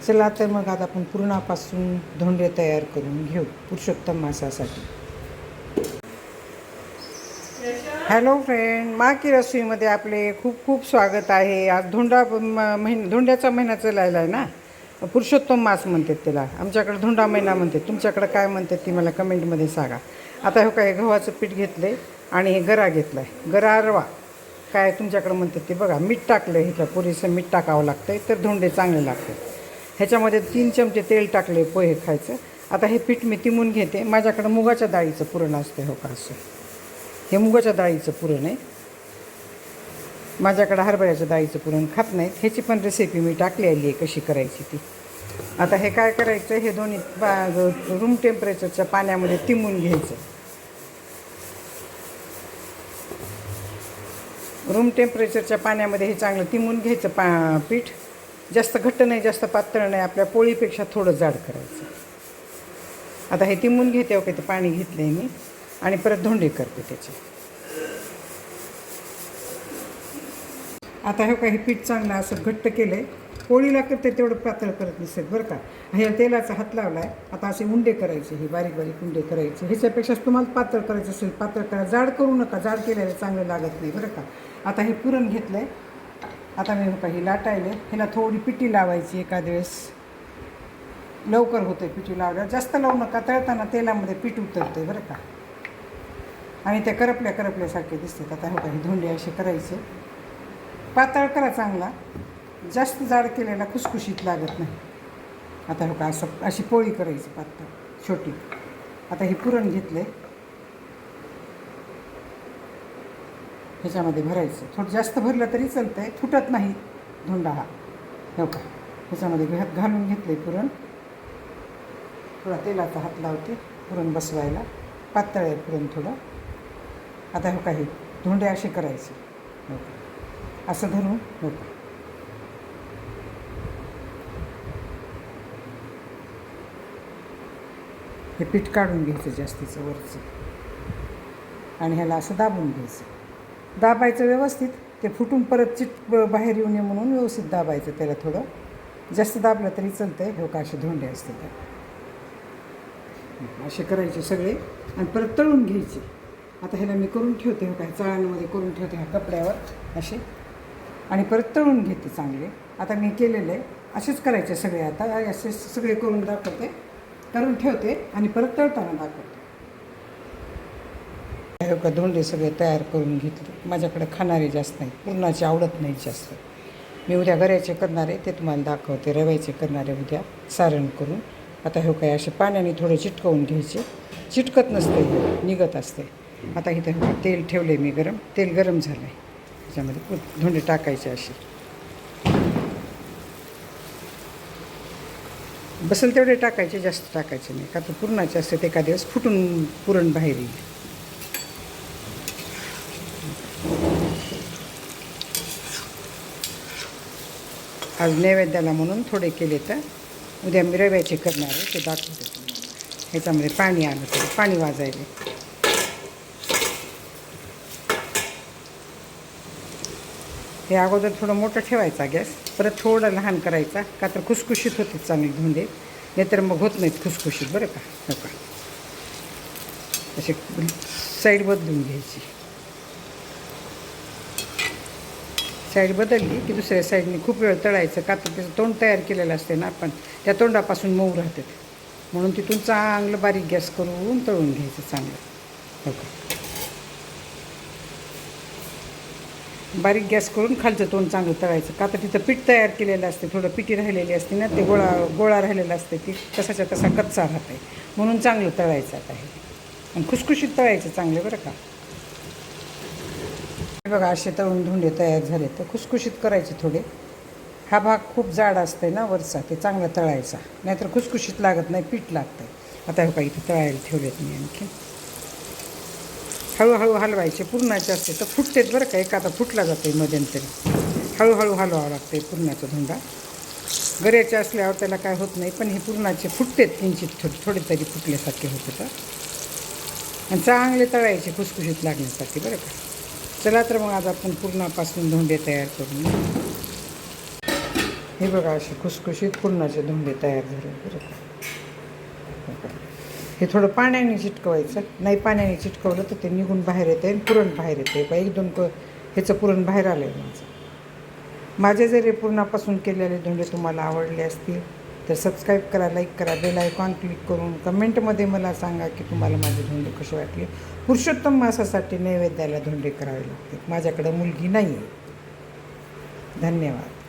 चला तर मग आता आपण पुरणापासून धोंडे तयार करून घेऊ पुरुषोत्तम मासासाठी. हॅलो फ्रेंड, माकी रसोईमध्ये आपले खूप खूप स्वागत आहे. आज धोंड्याचा महिना चालला आहे ना, पुरुषोत्तम मास म्हणतात त्याला. आमच्याकडे धोंडा महिना म्हणतात, तुमच्याकडे काय म्हणतात ती मला कमेंटमध्ये सांगा. आता हो काय गव्हाचं पीठ घेतलं आहे आणि हे गरा घेतला आहे, गरा रवा काय तुमच्याकडे म्हणतात ते बघा. मीठ टाकलं आहे, ह्याच्या पुरेसं मीठ टाकावं लागतं आहे तर धोंडे चांगले लागतात. ह्याच्यामध्ये 3 चमचे तेल टाकले पोहे खायचं. आता हे पीठ मी तिमून घेते. माझ्याकडं मुगाच्या डाळीचं पुरण असतं हो का, असं हे मुगाच्या डाळीचं पुरण आहे. माझ्याकडं हरभऱ्याच्या डाळीचं पुरण खात नाहीत. ह्याची पण रेसिपी मी टाकलेली आहे कशी करायची ती. आता हे काय करायचं, हे दोन्ही रूम टेम्परेचरच्या पाण्यामध्ये तिमून घ्यायचं. रूम टेम्परेचरच्या पाण्यामध्ये हे चांगलं तिमून घ्यायचं पीठ. जास्त घट्ट नाही, जास्त पातळ नाही, आपल्या पोळीपेक्षा थोडं जाड करायचं. आता हे तिमून घेते. ओके, ते पाणी घेतलं आहे मी आणि परत धोंडे करते त्याचे. आता हे काय, हे पीठ चांगलं असं घट्ट केलं आहे. पोळीला करते तेवढं पातळ करत नसेल बरं का. हे तेलाचा हात लावला आहे. आता असे उंडे करायचे, हे बारीक बारीक उंडे करायचे. ह्याच्यापेक्षा तुम्हाला पातळ करायचं असेल पातळ करा, जाड करू नका. जाड केल्याला चांगलं लागत नाही बरं का. आता हे पुरण घेतलं आहे. आता मी काही लाटायले, ह्याला थोडी पिठी लावायची. एखाद्या वेळेस लवकर होते पिठी लावल्यावर. जास्त लावू नका, तळताना तेलामध्ये पीठ उतरते बरं का. आणि त्या करपल्यासारखे दिसतात. आता हो काही धोंडे असे करायचे. पातळ करा चांगला, जास्त जाड केलेला खुसखुशीत लागत नाही. आता हो का अशी पोळी करायची पातळ छोटी. आता हे पुरण घेतले, ह्याच्यामध्ये भरायचं. थोडं जास्त भरलं तरी चालतं आहे, फुटत नाही धोंडा हा. हो का, ह्याच्यामध्ये घालून घेतले पुरण. थोडा तेलाचा हात लावते पुरण बसवायला. पातळ आहे पुरण थोडं. आता हो का, हे धोंडे असे करायचे. हो का, असं धरून हो का. हे पीठ काढून घ्यायचं जास्तीचं वरचं आणि ह्याला असं दाबून घ्यायचं. दाबायचं व्यवस्थित, ते फुटून परत बाहेर येऊ नये म्हणून व्यवस्थित दाबायचं त्याला. थोडं जास्त दाबलं तरी चालतं आहे. हो का, असे धोंडे असते तर असे करायचे सगळे आणि परत तळून घ्यायचे. आता ह्याला मी करून ठेवते. हो काय, चाळणीमध्ये करून ठेवते ह्या कपड्यावर असे आणि परत तळून घेते चांगले. आता मी केलेले असेच करायचे सगळे. आता असे सगळे करून दाखवते, करून ठेवते आणि परत तळताना दाखवते. हो का, धोंडे सगळे तयार करून घेतले. माझ्याकडे खाणारे जास्त नाही, पुरणाचे आवडत नाही जास्त. मी उद्या गऱ्याचे करणारे ते तुम्हाला दाखवते. रव्याचे करणारे उद्या सारण करून. आता हो काय, असे पाण्याने थोडे चिटकवून घ्यायचे. चिटकत नसते, निघत असते. आता इथं तेल ठेवले मी गरम. तेल गरम झालं आहे, त्याच्यामध्ये धोंडे टाकायचे असे. बसेल तेवढे टाकायचे, जास्त टाकायचे नाही, का तर पुरणाचे असते ते एका दिवस फुटून पुरण बाहेर येईल. आज नैवेद्याला म्हणून थोडे केले, तर उद्या मी रव्याचे करणार आहे ते दाखवते तुम्हाला. ह्याच्यामध्ये पाणी आलं तर पाणी वाजायला. हे अगोदर थोडं मोठं ठेवायचा गॅस, परत थोडं लहान करायचा, का तर खुसखुशीत होते चांगले धोंडे. नाहीतर मग होत नाहीत खुसखुशीत बरं का. हो का, असे साईड बदलून घ्यायची. साईड बदलली की दुसऱ्या साईडने खूप वेळ तळायचं, का तर त्याचं तोंड तयार केलेलं असते ना आपण, त्या तोंडापासून मऊ राहतात. म्हणून तिथून चांगलं बारीक गॅस करून तळून घ्यायचं चांगलं. हो का, बारीक गॅस करून खालचं तोंड चांगलं तळायचं, का तर तिथं पीठ तयार केलेलं असते. थोडं पिठी राहिलेली असते ना, ते गोळा राहिलेला असते, ती तसाच्या तसा कच्चा राहते. म्हणून चांगलं तळायचं. आता हे आणि खुसखुशीत तळायचं चांगले बरं का. बघा, असे तळून धोंडे तयार झाले तर खुसखुशीत करायचे थोडे. हा भाग खूप जाड असते ना वरचा, ते चांगला तळायचा, नाहीतर खुसखुशीत लागत नाही, पीठ लागतं. आता हे काही इथे तळायला ठेवलेत मी आणखी. हळूहळू हलवायचे. पुरणाचे असते तर फुटतेत बरं का, एखादा फुटला जाते मध्यंतरी. हळूहळू हलवावं लागते पुरणाचा धोंडा. गऱ्याचे असल्यावर त्याला काय होत नाही, पण हे पुरणाचे फुटतेत किंचित थोडे तरी फुटल्यासारखे होते तर. आणि चांगले तळायचे खुसखुशीत लागण्यासाठी बरं का. चला तर मग आज आपण पुरणापासून धोंडे तयार करून. हे बघा असे खुसखुशीत पुरणाचे धोंडे तयार झाले बरं का. हे थोडं पाण्याने चिटकवायचं, नाही पाण्याने चिटकवलं तर ते निघून बाहेर येते आणि पुरण बाहेर येते. एक दोन ह्याचं पुरण बाहेर आलं आहे माझे जर हे पुरणापासून केलेले धोंडे तुम्हाला आवडले असतील तर सबस्क्राईब करा, लाईक करा, बेल आयकॉन क्लिक करून कमेंटमध्ये मला सांगा की तुम्हाला माझे धोंडे कसे वाटले. पुरुषोत्तम मासासाठी नैवेद्याला धोंडे करावे लागते. माझ्याकडे मुलगी नाही आहे. धन्यवाद.